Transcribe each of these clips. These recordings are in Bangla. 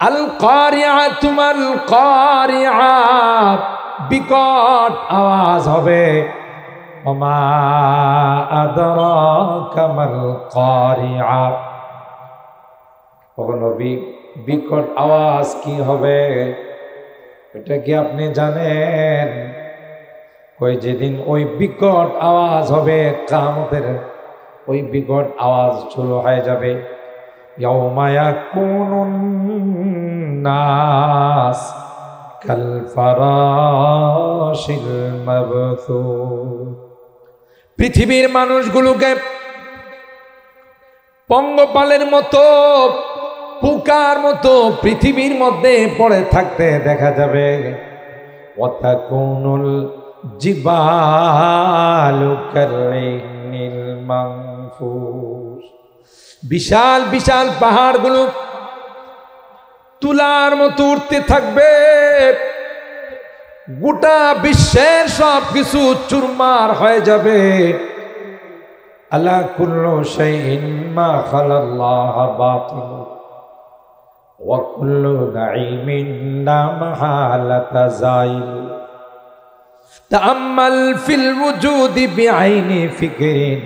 আল কারিআতু মাল কারিআ, বিকট আওয়াজ হবে। ওমা আদরাকা মাল কারিআ, নবী বিকট আওয়াজ কি হবে এটা কি আপনি জানেন? ওই যেদিন ওই বিকট আওয়াজ হবে কিয়ামতের, ওই বিকট আওয়াজ শুরু হয়ে যাবে। ইয়াউমা ইয়াকুনুন নাস কাল ফারাশিল মাবথুস, পৃথিবীর মানুষগুলোকে পঙ্গপালের মতো, পোকার মতো পৃথিবীর মধ্যে পড়ে থাকতে দেখা যাবে। ওয়াতাকুনুল জিবালু কারইনিল মানফুস, বিশাল বিশাল পাহাড়গুলো তুলার মতো উঠতে থাকবে। গোটা বিশ্বের সব কিছু চুরমার হয়ে যাবে। আলা কুল্লু শাইইন মা খালাল্লাহ বাতিল ওয়া কুল্লু নাঈমিন লা মাহালাতা যাইল। তাআম্মাল ফিল ওয়ুজুদি বিআইনি ফিকরিন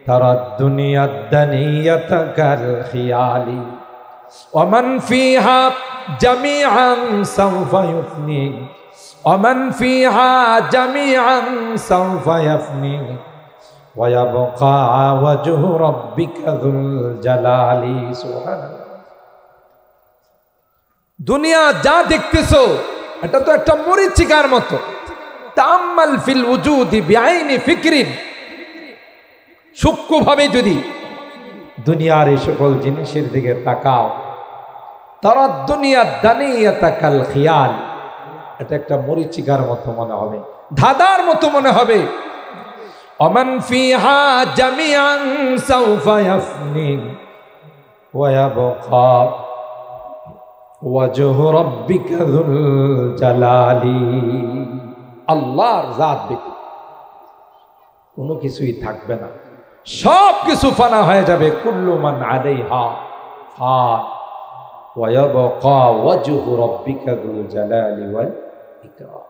তারাদ দুনিয়াদ দানিয়াতা কাল খিয়ালি ওয়া মান ফিহা জামিআন সাওফা ইফনি ওয়া মান ফিহা জামিআন সাওফা ইয়াফনি ওয়া ইয়াবকা ওয়াজহু রাব্বিকা যুল জালালি। সুবহানাল্লাহ। দুনিয়া যা দেখতেছো এটা তো একটা মরীচিকার মতো। তাআম্মাল ফিল ওয়ুজুদি বিআইনি ফিকরিন, সূক্ষ্মভাবে যদি দুনিয়ার এই সকল জিনিসের দিকে তাকাও, তারা দুনিয়া দানিয়াতা কাল খিয়াল, এটা একটা মরীচিকার মতো মনে হবে, ধাঁধার মতো মনে হবে। ওমান ফিহা জামিআন সাওফা ইয়াফনি ওয়া ইয়াবকা ওয়াজহু রাব্বিকা যুল জালালি। আল্লাহর জাত ব্যতীত কোনো কিছুই থাকবে না, সব কিছু ফানা হয়ে যাবে। কুল্লু মান আলাইহা ফান ওয়া ইয়াবকা ওয়াজহু রাব্বিকা যুল জালালি ওয়াল ইকরাম।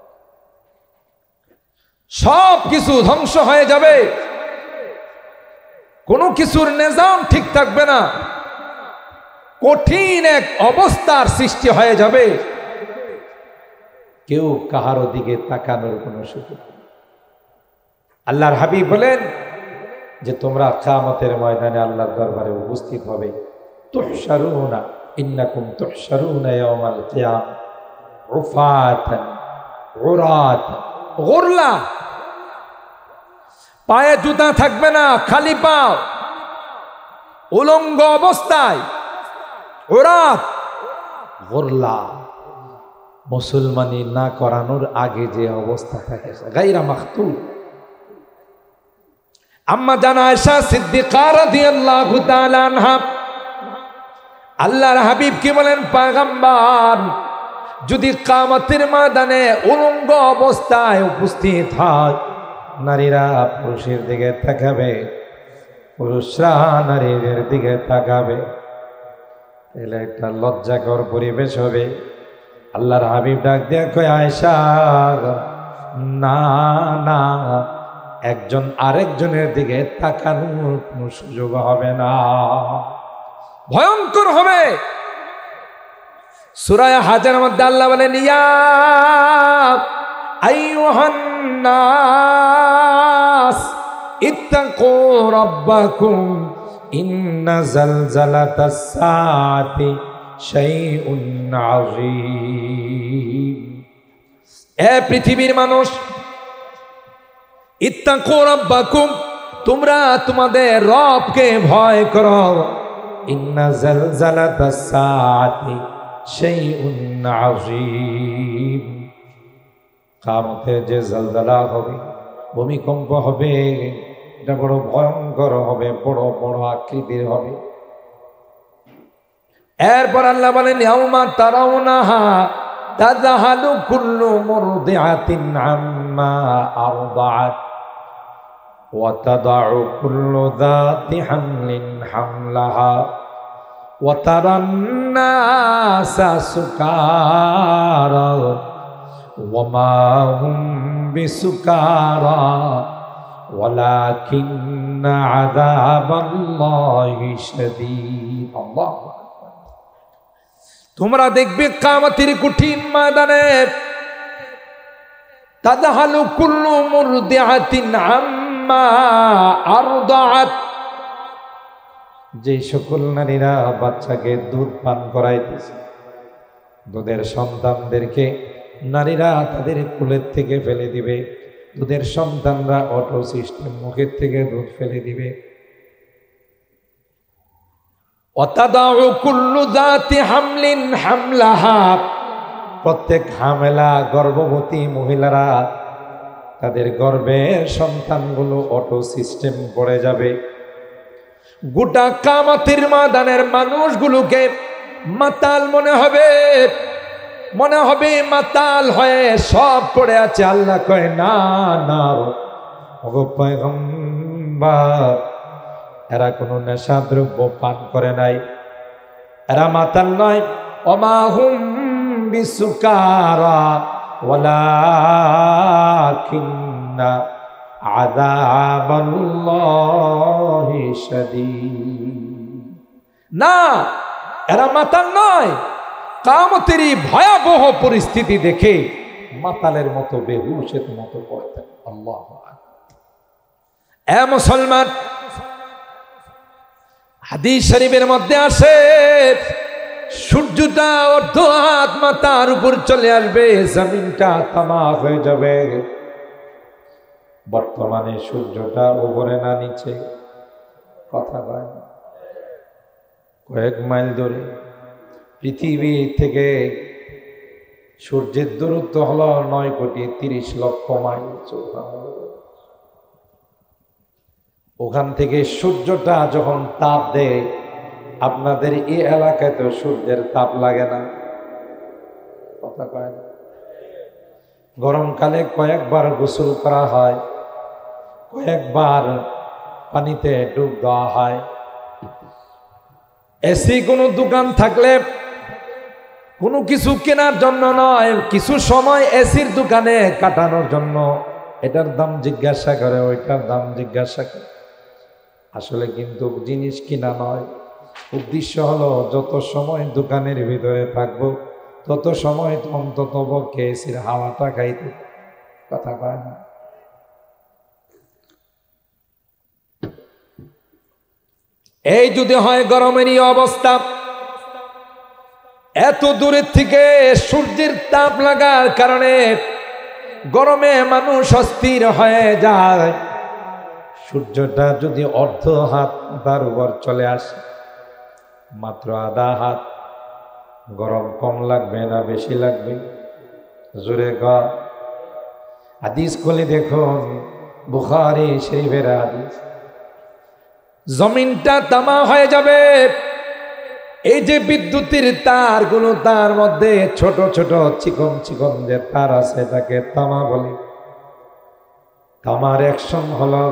সব কিছু ধ্বংস হয়ে যাবে, কোনো কিছুর নিজাম ঠিক থাকবে না, কঠিন এক অবস্থার সৃষ্টি হয়ে যাবে। কেউ কাহার দিকে তাকানোর কোনো সুযোগ নেই। আল্লাহর হাবিব বলেন যে তোমরা কিয়ামতের ময়দানে আল্লাহর দরবারে উপস্থিত হবে। তুহশারুনা ইন্নাকুম তুহশারুনা ইয়াওমাল কিয়ামা উফাতান উরাতান গুরলা, পায়ে জুতা থাকবে না, খালি পা, উলঙ্গ অবস্থায়। উরাত গুরলা, মুসলমানি না করানোর আগে যে অবস্থা থাকে, গায়রা মাখতুল। আম্মা জানা আয়েশা সিদ্দিকা রাদিয়াল্লাহু তাআলা আনহা আল্লাহর হাবিব কি বলেন, পয়গম্বর যদি কিয়ামতের ময়দানে উলঙ্গ অবস্থায় উপস্থিত হয়, নারীরা পুরুষের দিকে তাকাবে, পুরুষরা নারীদের দিকে তাকাবে, তাহলে একটা লজ্জাকর পরিবেশ হবে। আল্লাহর হাবিব ডাক দিয়ে কয়, আয়েশা না না, একজন আরেকজনের দিকে তাকানোর কোনো সুযোগ হবে না, ভয়ঙ্কর হবে। সূরা হাজের মধ্যে আল্লাহ বলেন, ইয়া আইয়ুহান নাস ইত্তাকু রাব্বাকুম ইন্না জালজালাতাস সাআতি শাইউন আযীম। এ পৃথিবীর মানুষ, ইত্তাকু রাব্বাকুম, তোমরা তোমাদের রবকে ভয় করো। ইন্না জালজালাতাস সাআতি শাইউন আযীম, কিয়ামতের যে জলজলা হবে, ভূমিকম্প হবে, এটা বড় ভয়ঙ্কর হবে, বড় বড় আকৃতির হবে। এরপর আল্লাহ বলেন, ইয়াউমা তারাউনাহা তাযহালু কুল্লু মুরদিআতিন আম্মা আরদাআত ওয়া তাদাউ কুল্লু যাতি হামলিন হামলাহা وترى الناس سكارى وما هم بسكارى ولكن عذاب الله شديد الله তোমরা দেখবে কিয়ামতের কঠিন ময়দানে তাযহালু কুল্লু মুরদিআতিন আম্মা আরদাআত, যে সকল নারীরা বাচ্চাকে দুধ পান করাইতেছে, দুধের সন্তানদেরকে নারীরা তাদের কোলের থেকে ফেলে দিবে, দুধের সন্তানরা অটো সিস্টেম মুখের থেকে দুধ ফেলে দিবে। ওয়াতাদাউ কুল্লু যাতি হামলিন হামলাহা, প্রত্যেক হামেলা গর্ভবতী মহিলারা তাদের গর্ভের সন্তানগুলো অটো সিস্টেম পড়ে যাবে। গোটা কিয়ামতের ময়দানের মানুষগুলোকে মাতাল মনে হবে মাতাল হয়ে সব পড়ে আছে। আল্লাহ কয় না না ওগো পয়গম্বর, এরা কোনো নেশা দ্রব্য পান করে নাই, এরা মাতাল নয়। ওমা হুম বিসুকারা ওয়ালাকিন্না আযাবাল্লাহি শাদীদ, না এরা মাতাল নয়, কিয়ামতের ভয়াবহ পরিস্থিতি দেখে মাতালের মতো বেহুশের মতো পড়ে থাকে। আল্লাহু আকবার। এ মুসলমান, হাদিস শরীফের মধ্যে আসে সূর্যটা অর্ধ হাত মাথার উপর চলে আসবে, জমিনটা তামা হয়ে যাবে। বর্তমানে সূর্যটা উপরে না নিচে, কথা বলে কয়েক মাইল দূরে। পৃথিবী থেকে সূর্যের দূরত্ব হলো 9,30,00,000 মাইল। ওখান থেকে সূর্যটা যখন তাপ দেয়, আপনাদের এই এলাকায় তো সূর্যের তাপ লাগে না, কথা কয় না। গরমকালে কয়েকবার গোসল করা হয়, কয়েকবার পানিতে ডুব দেওয়া হয়। এসি কোনো দোকান থাকলে কোনো কিছু কেনার জন্য নয়, কিছু সময় এসির দোকানে কাটানোর জন্য এটার দাম জিজ্ঞাসা করে, ওইটার দাম জিজ্ঞাসা করে। আসলে কিন্তু জিনিস কিনা নয়, উদ্দেশ্য হলো যত সময় দোকানের ভিতরে থাকবো তত সময় তো অন্তত পক্ষে এসির হাওয়াটা খাইতে, কথা কয় না। এই যদি হয় গরমেরই অবস্থা, এত দূরের থেকে সূর্যের তাপ লাগার কারণে গরমে মানুষ অস্থির হয়ে যায়। সূর্যটা যদি অর্ধ হাত তার উপর চলে আসে, মাত্র আধা হাত, গরম কম লাগবে না বেশি লাগবে? জোরে গা হাদিস খুলে দেখুন, বুখারী শরীফের হাদিস। জমিনটা তামা হয়ে যাবে। এই যে বিদ্যুতের তারগুলো, তার মধ্যে ছোট ছোট চিকন চিকন যে তার আছে, তাকে তামা বলে। তামার অ্যাকশন হলো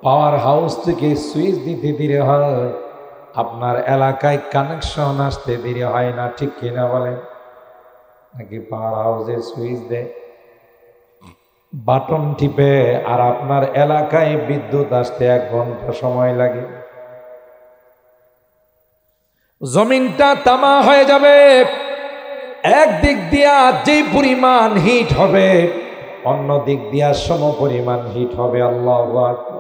পাওয়ার হাউস থেকে সুইচ দিতে দেরি হয়, আপনার এলাকায় কানেকশন আসতে দেরি হয় না, ঠিক কিনা বলেন? নাকি পাওয়ার হাউসে সুইচ দেয়, বাটন টিপে, আর আপনার এলাকায় বিদ্যুৎ আসতে 1 ঘন্টা সময় লাগে। জমিনটা তামা হয়ে যাবে। একদিক দিয়া যেই পরিমাণ হিট হবে, অন্য দিক দিয়া সম পরিমাণ হিট হবে। আল্লাহু আকবার।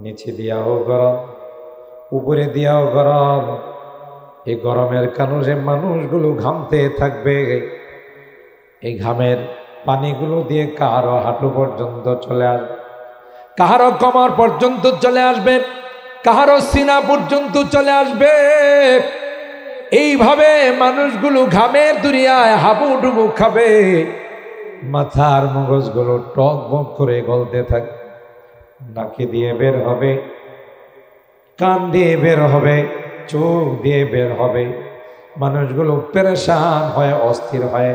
নিচে দিয়াও গরম, উপরে দিয়াও গরম। এই গরমের কারণে মানুষগুলো ঘামতে থাকবে। এই ঘামের পানিগুলো দিয়ে কাহারো হাঁটু পর্যন্ত চলে আসবে, কাহারো কোমর পর্যন্ত চলে আসবে, কাহারো সিনা পর্যন্ত চলে আসবে। এইভাবে মানুষগুলো ঘামের দুনিয়ায় হাবুডুবু খাবে। মাথার মগজগুলো টক বক করে গলতে থাকে, নাকে দিয়ে বের হবে, কান দিয়ে বের হবে, চোখ দিয়ে বের হবে। মানুষগুলো পেরেশান হয়ে অস্থির হয়,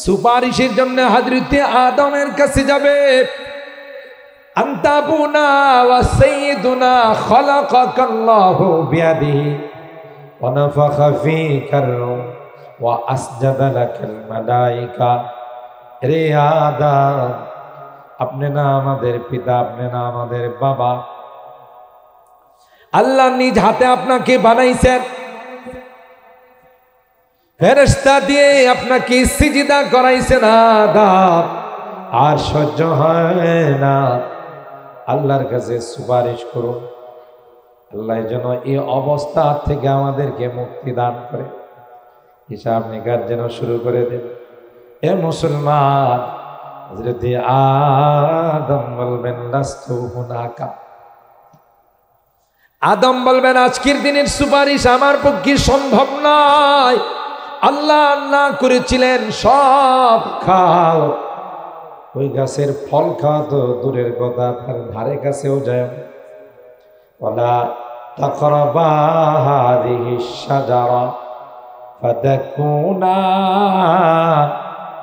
সুপারিশের জন্য হযরতে আদমের কাছে যাবে। আনতা আবুনা ওয়া সাইয়্যিদুনা খালাকাকাল্লাহু বিয়াদিহি ওয়ানাফাখা ফীকার রূহ ওয়া আসজাদা লাকাল মালায়েকা। রে আদম, আপনি না আমাদের পিতা, আপনি না আমাদের বাবা, আল্লাহ নিজ হাতে আপনাকে বানাইছেন, ফেরেশতা দিয়ে আপনাকে সিজদা করাইছেন আদম। আর সহ্য হয় না, আল্লাহর কাছে সুপারিশ করুন, আল্লাহ যেন এই অবস্থা থেকে আমাদেরকে মুক্তি দান করে, হিসাব নিকাশ যেন শুরু করে দেন। এ মুসলমান, হযরত আদম বলবেন লাস্তু হুনাকা, আদম বলবেন আজকের দিনের সুপারিশ আমার পক্ষে সম্ভব নয়। আল্লাহ না করেছিলেন সব খাও, ওই গাছের ফল খাওয়া তো দূরের কথা, তার ধারে কাছেও যায়। ওয়ালা তাকরাবা হাযিহিশ শাজারা ফাতাকুনা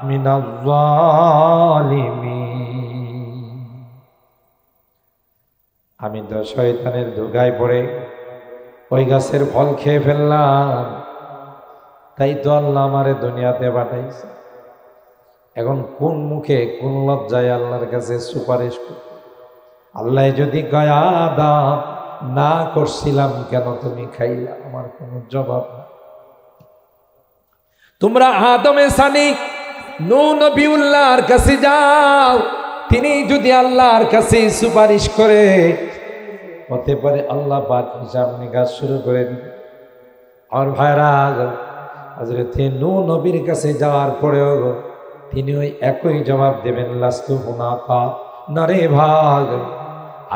মিনাল যালিমিন। আমি তো শয়তানের ধোঁকায় পড়ে ওই গাছের ফল খেয়ে ফেললাম, তাই তো আল্লাহ আমারে দুনিয়াতে পাঠাইছে। এখন কোন মুখে কোন লজ্জায় আল্লাহর কাছে সুপারিশ করব? আল্লাহ যদি কয় আদম না করছিলাম কেন তুমি খাইলা, আমার কোনো জবাব না। তোমরা আদমে সানি নূহ নবিউল্লাহর কাছে যাও, তিনি যদি আল্লাহর কাছে সুপারিশ করে, হতে পারে আল্লাহ পাক হিসাব নিকাশ শুরু করে দিবে। আর ভাইরা, হযরত নূহ নবীর কাছে যাওয়ার পরেও তিনি ওই একই জবাব দেবেন, লাস্তু হুনাকা, না রে ভাগ,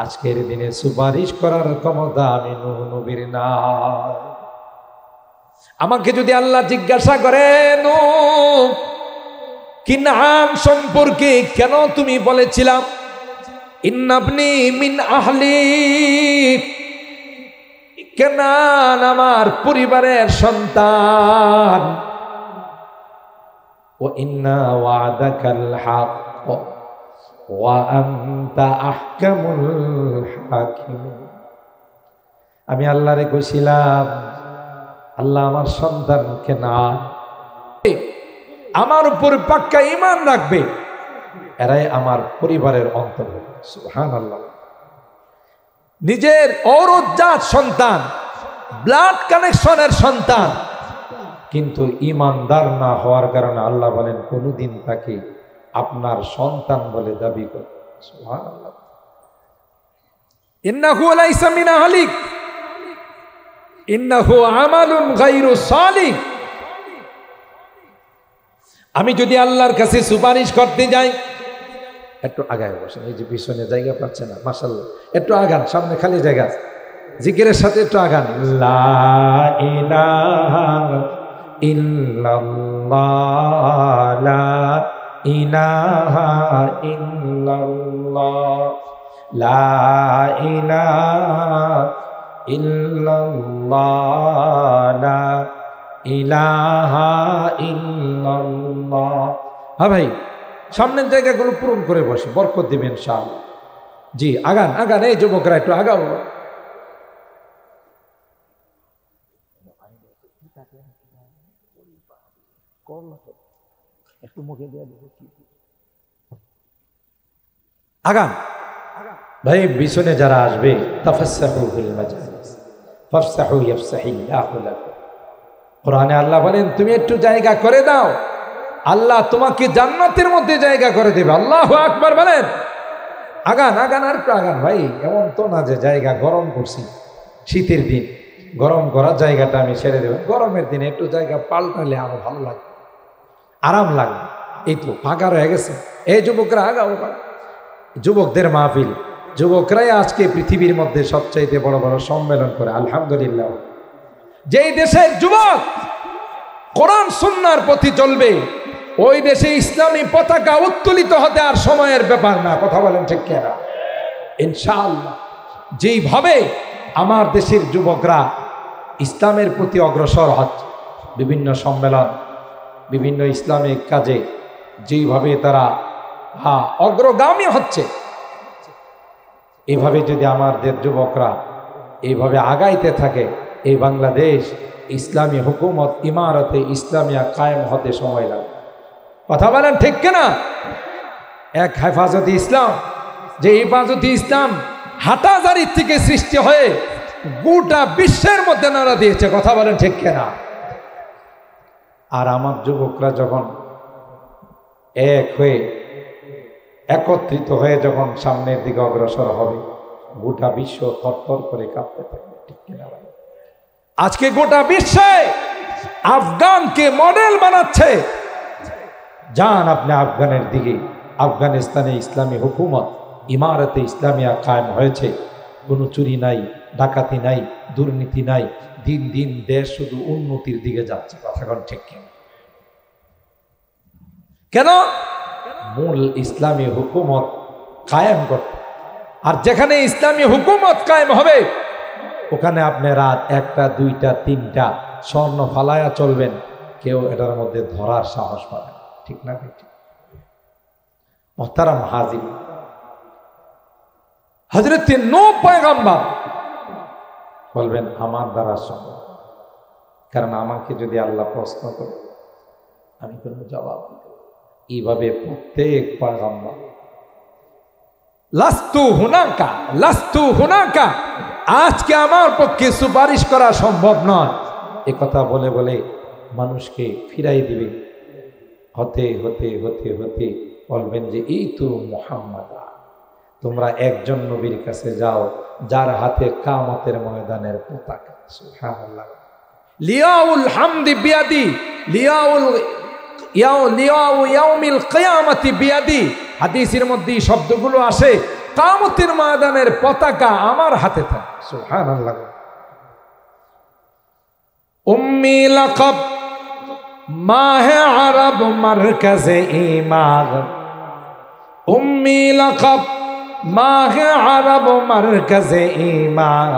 আজকের দিনে সুপারিশ করার ক্ষমতা আমি নূহ নবীর না। আমাকে যদি আল্লাহ জিজ্ঞাসা করেন কিনআন সম্পর্কে কেন তুমি বলেছিলাম ইন্নাবনি মিন আহলি, কেনান আমার পরিবারের সন্তান, ওয়া ইন্না ওয়াদাকাল হক ওয়া আনতা আহকামুল হাকিমিন। আমি আল্লাহরে কইছিলাম আল্লাহ আমার সন্তানকে না আমার উপর পাক্কা ঈমান রাখবে, এরাই আমার পরিবারের অন্তর্ভুক্ত। সুবহানাল্লাহ। নিজের ঔরজাত সন্তান, ব্লাড কানেকশনের সন্তান, কিন্তু ঈমানদার না হওয়ার কারণে আল্লাহ বলেন কোনদিন তাকে আপনার সন্তান বলে দাবি করবে। সুবহানাল্লাহ। ইন্নাহু লাইসা মিন আহলিক ইন্নাহু আমালুন গায়রু সালিহ। আমি যদি আল্লাহর কাছে সুপারিশ করতে যাই, একটু আগায় বসেন, এই যে পিছনে জায়গা পাচ্ছে না, মাশাআল্লাহ, একটু আগান, সামনে খালি জায়গা আছে, জিকিরের সাথে একটু আগান। লা ইলাহা ইল্লাল্লাহ, লা ইলাহা ইল্লাল্লাহ, লা ইলাহা ইল্লাল্লাহ, লা ইলাহা ইল্লাল্লাহ। হ্যাঁ ভাই, সামনের জায়গাগুলো পূরণ করে বসে, বরকত দিবেন ইনশাআল্লাহ। জি আগান আগান, এই যুবকরা একটু আগাও। আগান ভাই, পিছনে যারা আসবে তাফাসসাহু ফিল মাজালিস ফাফসাহু ইয়াফসাহিল্লাহু লাকুম। কোরআনে আল্লাহ বলেন তুমি একটু জায়গা করে দাও, আল্লাহ তোমাকে জান্নাতের মধ্যে জায়গা করে দেবে। আল্লাহু আকবার বলেন। আগান আগান, আর একটু আগান ভাই। এমন তো না যে জায়গা গরম করছি, শীতের দিন গরম করার জায়গাটা আমি ছেড়ে দেব, গরমের দিনে একটু জায়গা পাল্টালে আমার ভালো লাগবে, আরাম লাগবে। এই তো ফাঁকা রয়ে গেছে, এই যুবকরা আগাও। যুবকদের মাহফিল, যুবকরাই আজকে পৃথিবীর মধ্যে সবচাইতে বড় বড় সম্মেলন করে। আলহামদুলিল্লাহ। যেই দেশের যুবক কোরআন সুন্নাহর প্রতি চলবে, ওই দেশে ইসলামী পতাকা উত্তোলিত হতে আর সময়ের ব্যাপার না। কথা বলেন ঠিক কিনা? ইনশাআল্লাহ। যেইভাবে আমার দেশের যুবকরা ইসলামের প্রতি অগ্রসর হচ্ছে, বিভিন্ন সম্মেলন, বিভিন্ন ইসলামিক কাজে যেইভাবে তারা অগ্রগামী হচ্ছে, এভাবে যদি আমাদের যুবকরা এইভাবে আগাইতে থাকে, এই বাংলাদেশ ইসলামী হুকুমত ইমারতে ইসলামিয়া কায়েম হতে সময় লাগে। কথা বলেন ঠিক কিনা? এক হেফাজতে ইসলাম, যে হেফাজতে ইসলাম হাটাজারির থেকে সৃষ্টি হয়ে গোটা বিশ্বের মধ্যে নাড়া দিয়েছে। কথা বলেন ঠিক কিনা? আর আমার যুবকরা যখন এক হয়ে একত্রিত হয়ে যখন সামনের দিকে অগ্রসর হবে, গোটা বিশ্ব থরথর করে কাঁপতে থাকবে। ঠিক কিনা? আজকে গোটা বিশ্বে আফগানকে মডেল বানাচ্ছে। যান আপনি আফগানের দিকে, আফগানিস্তানে ইসলামী হুকুমত ইমারতে ইসলামিয়া কায়েম হয়েছে। কোনো চুরি নাই, ডাকাতি নাই, দুর্নীতি নাই। দিন দিন দেশ শুধু উন্নতির দিকে যাচ্ছে। কথা কোন ঠিক কিনা? কেন? মূল ইসলামী হুকুমত কায়েম করতে। আর যেখানে ইসলামী হুকুমত কায়েম হবে, ওখানে আপনি রাত 1টা 2টা 3টা স্বর্ণ ফালায়া চলবেন, কেউ এটার মধ্যে ধরার সাহস পাবে। ঠিক না? মুহতারাম হাজির, হযরত নূহ পয়গম্বর বলবেন আমার দ্বারা সম্ভব। কারণ আমাকে যদি আল্লাহ প্রশ্ন করে আমি কোনো জবাব দিব। এইভাবে প্রত্যেক পয়গম্বর লাস্তু হুনাকা লাস্তু হুনাকা, আজকে আমার পক্ষে সুপারিশ করা সম্ভব নয়, এ কথা বলে বলে মানুষকে ফিরাই দিবে। হতে হতে হতে হতে বলবেন যে এই তো মুহাম্মদ। তোমরা একজন নবীর কাছে যাও যার হাতে কিয়ামতের ময়দানের পতাকা। সুবহানাল্লাহ। লিয়াউল হামদি বিয়াদি, লিয়াউ ইয়াউমিল কিয়ামতি বিয়াদি। হাদিসের মধ্যে এই শব্দগুলো আসে। কিয়ামতের ময়দানের পতাকা আমার হাতে থাকে। সুবহানাল্লাহ। উম্মি লাকাব মাহে আরব মারকাজে ঈমান, উম্মি লাকাব মাহে আরব মারকাজে ঈমান,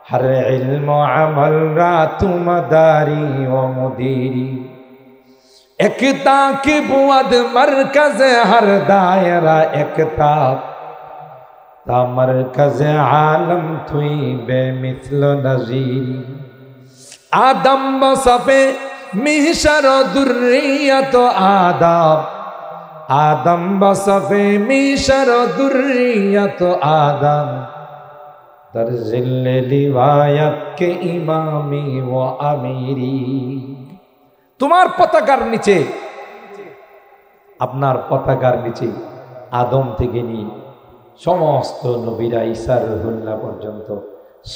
হর ইলম আমল রাতু মদারি ও মুদিরি, একতা কি বুয়াদ মরকজে হর দায়রা একতা, তা মরকজে আলম তুই বেমিথল নজিরি, আদম বসফে মিহশর দুর্রিয়ত আদাব, আদম বসফে মিহশর দুর্রিয়ত আদম, দর জিল্লে লিওয়ায়াত কে ইমামি ও আমিরি। তোমার পতাকার নিচে, আপনার পতাকার নিচে আদম থেকে নিয়ে সমস্ত নবীরা ঈসা রুহুল্লাহ পর্যন্ত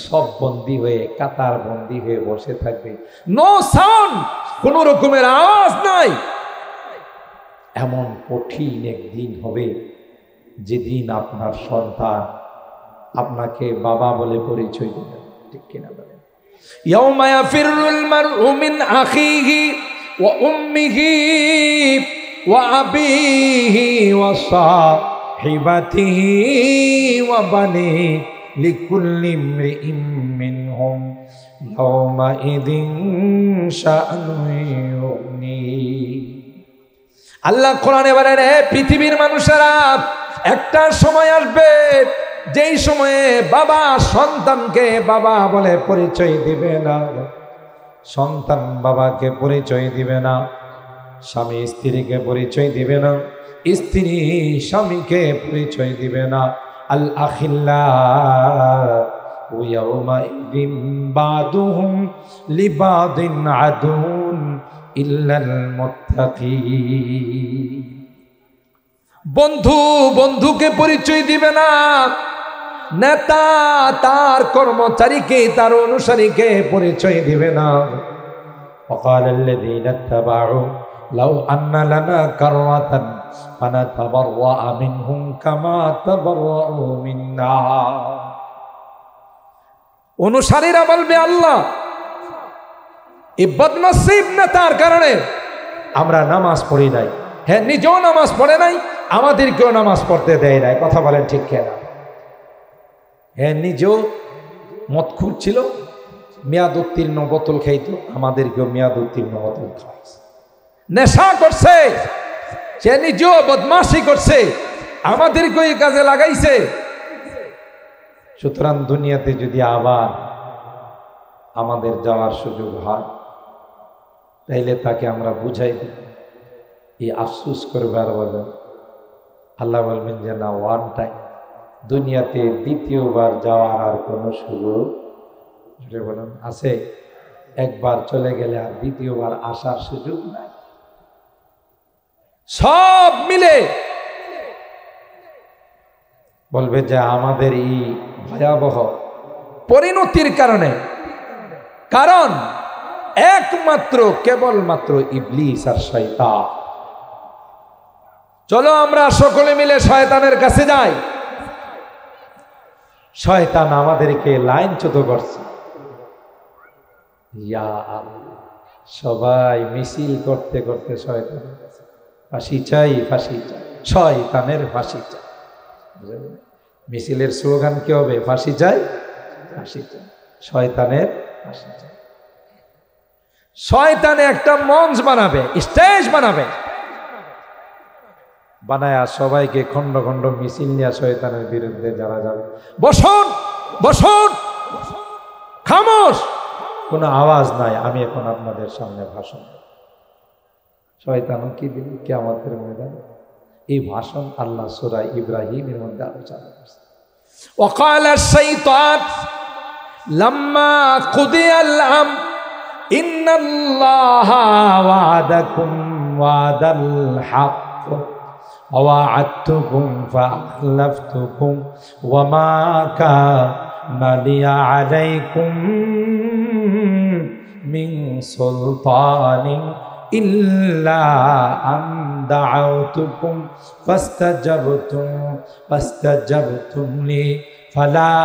সব বন্দী হয়ে কাতার বন্দী হয়ে বসে থাকবে। নো সাউন্ড, কোন রকমের আওয়াজ নাই। এমন কঠিন একদিন হবে যেদিন আপনার সন্তান আপনাকে বাবা বলে পরিচয় দেবে। ঠিক কিনা বলেন? ইয়াউমা ইয়াফিরুল মারউ মিন আখিহি ওয়া উম্মিহি ওয়া আবিহি ওয়া সাহিবাতিহি ওয়া বানিহি লিকুল্লি ইমরিইম মিনহুম ইয়াউমাইযিন শাআনুন ইউগনি। আল্লাহ কোরআনে বলেন, হে পৃথিবীর মানুষেরা, একটা সময় আসবে যেই সময়ে বাবা সন্তানকে বাবা বলে পরিচয় দিবে না, সন্তান বাবাকে পরিচয় দিবে না, স্বামী স্ত্রীকে পরিচয় দিবে না, স্ত্রী স্বামীকে পরিচয় দিবে না। আল আখিল্লাহু ইয়াওমাইযিন বাদুহুম লিবাদিন আদুন ইল্লাল মুত্তাকিন। বন্ধু বন্ধুকে পরিচয় দিবে না, নেতা তার কর্মচারীকে তার অনুসারীকে পরিচয় দিবে না। وقال الذين اتبعوا لو أن لنا كرة فنتبرأ منهم كما تبرأوا منا। অনুসারীরা বলবে, আল্লাহ এই বদনসিব নেতার কারণে আমরা নামাজ পড়ি নাই। হ্যাঁ, নিজেও নামাজ পড়ে নাই, আমাদেরকেও নামাজ পড়তে দেয় নাই। কথা বলেন ঠিক কিনা? হ্যাঁ, নিজেও মদখুর ছিল, মেয়াদ উত্তীর্ণ বোতল খাইতো, আমাদেরকেও মেয়াদ উত্তীর্ণ বোতল খাওয়াইছে। নেশা করছে, সে নিজেও বদমাশি করছে, আমাদেরকেও এই কাজে লাগাইছে। সুতরাং দুনিয়াতে যদি আবার আমাদের যাওয়ার সুযোগ হয়, তাইলে তাকে আমরা বুঝাই দিই, এই আফসুস করবে আর বলবেন, আল্লাহ বলবেন যে না, ওয়ান টাইম, দুনিয়াতে দ্বিতীয়বার যাওয়ার আর কোনো সুযোগ বলেন আছে? একবার চলে গেলে আর দ্বিতীয়বার আসার সুযোগ নাই। সব মিলে বলবে যে আমাদের এই ভয়াবহ পরিণতির কারণে, কারণ একমাত্র কেবলমাত্র ইবলিস আর শয়তান। চলো আমরা সকলে মিলে শয়তানের কাছে যাই। শয়তান আমাদেরকে লাইনচ্যুত করছে। ইয়া আল্লাহ, সবাই মিছিল করতে করতে শয়তানের কাছে, ফাঁসি চাই, ফাঁসি চাই, শয়তানের ফাঁসি চাই। মিছিলের স্লোগান কি হবে? ফাঁসি চাই, ফাঁসি চাই, শয়তানের ফাঁসি চাই। শয়তানে একটা মঞ্চ বানাবে, স্টেজ বানাবে, বানায়া সবাইকে খন্ড খন্ড মিছিল নিয়ে শয়তানের বিরুদ্ধে যারা যাবে, বসুন বসুন, খামোশ, কোনো আওয়াজ নাই, আমি এখন আপনাদের সামনে ভাষণ। শয়তানও কি দিল কিয়ামতের ময়দানে এই ভাষণ আল্লাহ সূরা ইব্রাহিমের মধ্যে আলোচনা করছে। وقال الشيطان لما قضي الأمر إن الله وعدكم وعد الحق ووعدتكم فأخلفتكم وما كان لي عليكم من سلطان إلا أن دعوتكم فاستجبتم لي فلا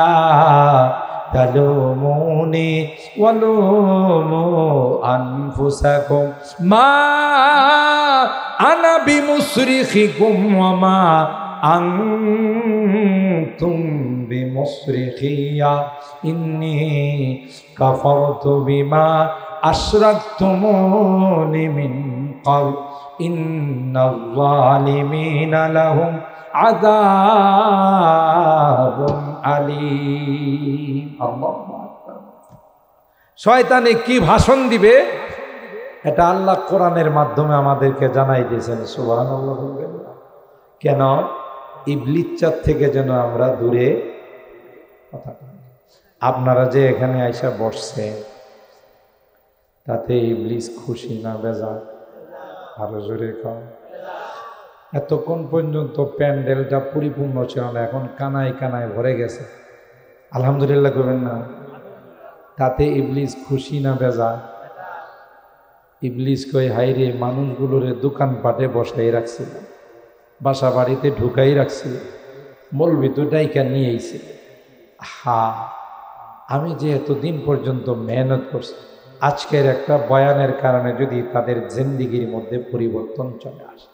تلوموني ولوموا أنفسكم ما أنا بمصرخكم وما أنتم بمصرخي إني كفرت بما أشركتموني من قبل إن الظالمين لهم عذاب أليم। আল্লাহু আকবার। শয়তানে কি ভাষণ দিবে এটা আল্লাহ কোরআনের মাধ্যমে আমাদেরকে জানাই দিয়েছেন। সুবহানাল্লাহ বলবেন না কেন? ইবলিস থেকে যেন আমরা দূরে কথা বলি। আপনারা যে এখানে আইসা বসছেন তাতে ইবলিস খুশি না বেজার? আরো জোরে কম। এতক্ষণ পর্যন্ত প্যান্ডেলটা পরিপূর্ণ ছিল না, এখন কানায় কানায় ভরে গেছে। আলহামদুলিল্লাহ করবেন না? তাতে ইবলিস খুশি না বেজার? ইবলিস কই হাইরে মানুষগুলোরে দোকানপাটে বসাই রাখছিল, বাসা বাড়িতে ঢুকাই রাখছিল, মৌলবি তো ডাইকা নিয়ে আইছে। আমি যে এতদিন পর্যন্ত মেহনত করছি, আজকের একটা বয়ানের কারণে যদি তাদের জিন্দেগির মধ্যে পরিবর্তন চলে আসে,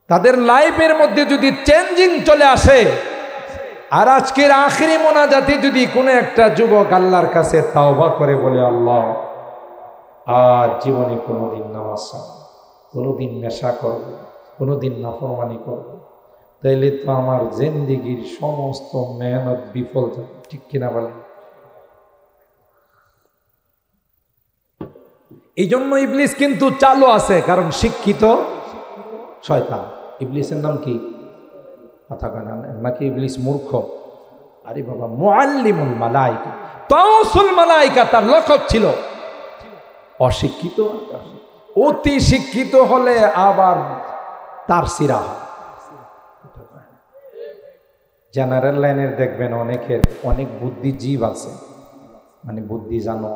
তাদের লাইফের মধ্যে যদি চেঞ্জিং চলে আসে, আর আজকের আখিরি মোনাজাতে যদি কোনো একটা যুবক আল্লাহর কাছে তাওবা করে বলে, আল্লাহ আর জীবনে কোনোদিন নামাজ ছাড়ব, কোনোদিন নেশা করব, কোনোদিন নাফরমানি করব, তাইলে তো আমার জিন্দেগির সমস্ত মেহনত বিফল যাবে। ঠিক কিনা বলেন? এই জন্য ইবলিস কিন্তু চালু আছে, কারণ শিক্ষিত শয়তান। ইবলিসের নাম কি? কথা কানা নাকি ইবলিস মূর্খ? আরে বাবা, মুআল্লিমুল মালাইকা, তাওসুল মালাইকা তার লকব ছিল। অশিক্ষিত, অতি শিক্ষিত হলে আবার তার সিরা হয়। জেনারেল লাইনের দেখবেন অনেকের অনেক বুদ্ধিজীব আছে, মানে বুদ্ধি জানো,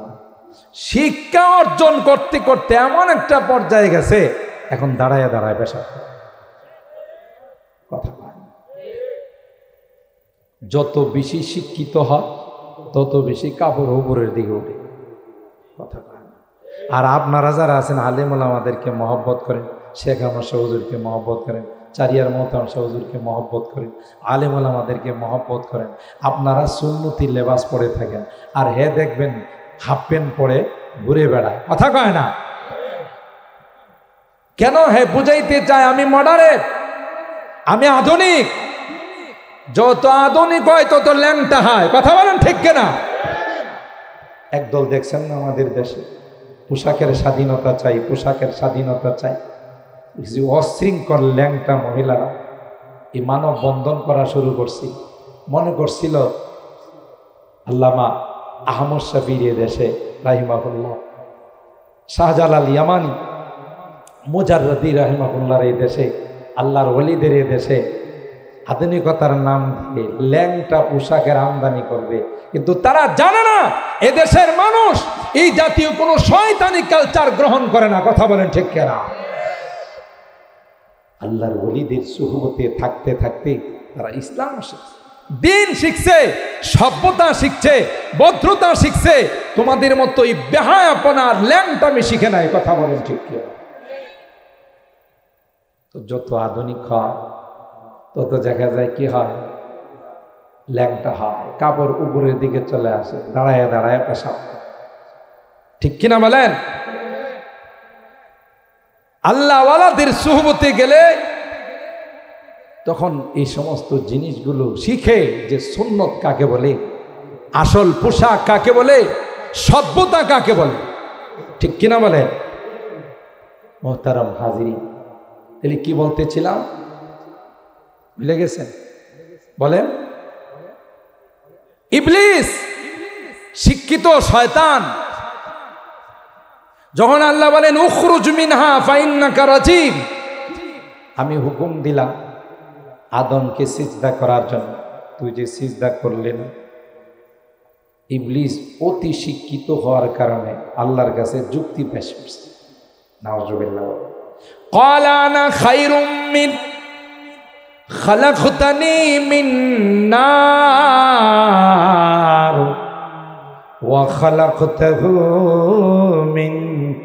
শিক্ষা অর্জন করতে করতে এমন একটা পর্যায়ে গেছে এখন দাঁড়ায় দাঁড়ায় পেশাব কথা। যত বেশি শিক্ষিত হয় তত বেশি কাপড় উপরের দিকে ওঠে কথা। আর আপনারা যারা আছেন আলেম ওলামাদেরকে মহব্বত করেন, শেখ আহমদ শাহ হুজুরকে মহব্বত করেন, চারিয়ার মোহতারাম শাহ হুজুরকে মহব্বত করেন, আলেম ওলামাদেরকে মহব্বত করেন, আপনারা সুন্নতি লেবাস পরে থাকেন, আর হে দেখবেন হাফ প্যান্ট পরে ঘুরে বেড়ায়, কথা কয় না কেন? হে বুঝাইতে চায় আমি মডারেট, আমি আধুনিক। যত আধুনিক হয় তত ল্যাংটা হয়, কথা বলেন ঠিক কিনা? একদল দেখছেন না আমাদের দেশে পোশাকের স্বাধীনতা চাই, পোশাকের স্বাধীনতা চাই, অশৃঙ্খল ল্যাংটা মহিলারা এই মানব বন্ধন করা শুরু করছি। মনে করছিল আল্লামা আহমদ শফির দেশে রাহিমাহুল্লাহ, শাহজালাল ইয়ামানি মুজাররদি রাহিমাহুল্লাহর এই দেশে, আল্লাহর ওলিদের এই দেশে আধুনিকতার নাম দিয়ে ল্যাংটা পোশাকের আমদানি করবে। কিন্তু তারা জানে না এদেশের মানুষ এই জাতীয় কোনো শয়তানি কালচার গ্রহণ করে না। কথা বলেন ঠিক কিনা? আল্লাহর ওলিদের সুহবতে থাকতে থাকতে তারা ইসলাম শিখছে, দিন শিখছে, সভ্যতা শিখছে, ভদ্রতা শিখছে। তোমাদের মতো এই বেহায়াপনা ল্যাংটামি শিখে নাই। কথা বলেন ঠিক কিনা? তো যত আধুনিক হয় তত দেখা যায় কি হয়, ল্যাংটা হয়, কাপড় উপরের দিকে চলে আসে, দাঁড়ায় দাঁড়ায় পেশাব। ঠিক কিনা বলেন? আল্লাহওয়ালাদের সুহবতে গেলে তখন এই সমস্ত জিনিসগুলো শিখে যে সুন্নত কাকে বলে, আসল পোশাক কাকে বলে, সভ্যতা কাকে বলে। ঠিক কিনা বলেন? মোহতারাম হাজিরিন, তাহলে কি বলতেছিলাম, ভুলে গেছেন? বলেন। ইবলিস শিক্ষিত শয়তান, যখন আল্লাহ বলেন উখরুজ মিনহা ফাইন্নাকা রাজিম, আমি হুকুম দিলাম আদমকে সিজদা করার জন্য, তুই যে সিজদা করলি না। ইবলিস অতি শিক্ষিত হওয়ার কারণে আল্লাহর কাছে যুক্তি পেশ করছে। নাউজুবিল্লাহ। ক্বালা আনা খায়রুম মিন খালাকতানি মিন নার ওয়া খালাকতাহু মিন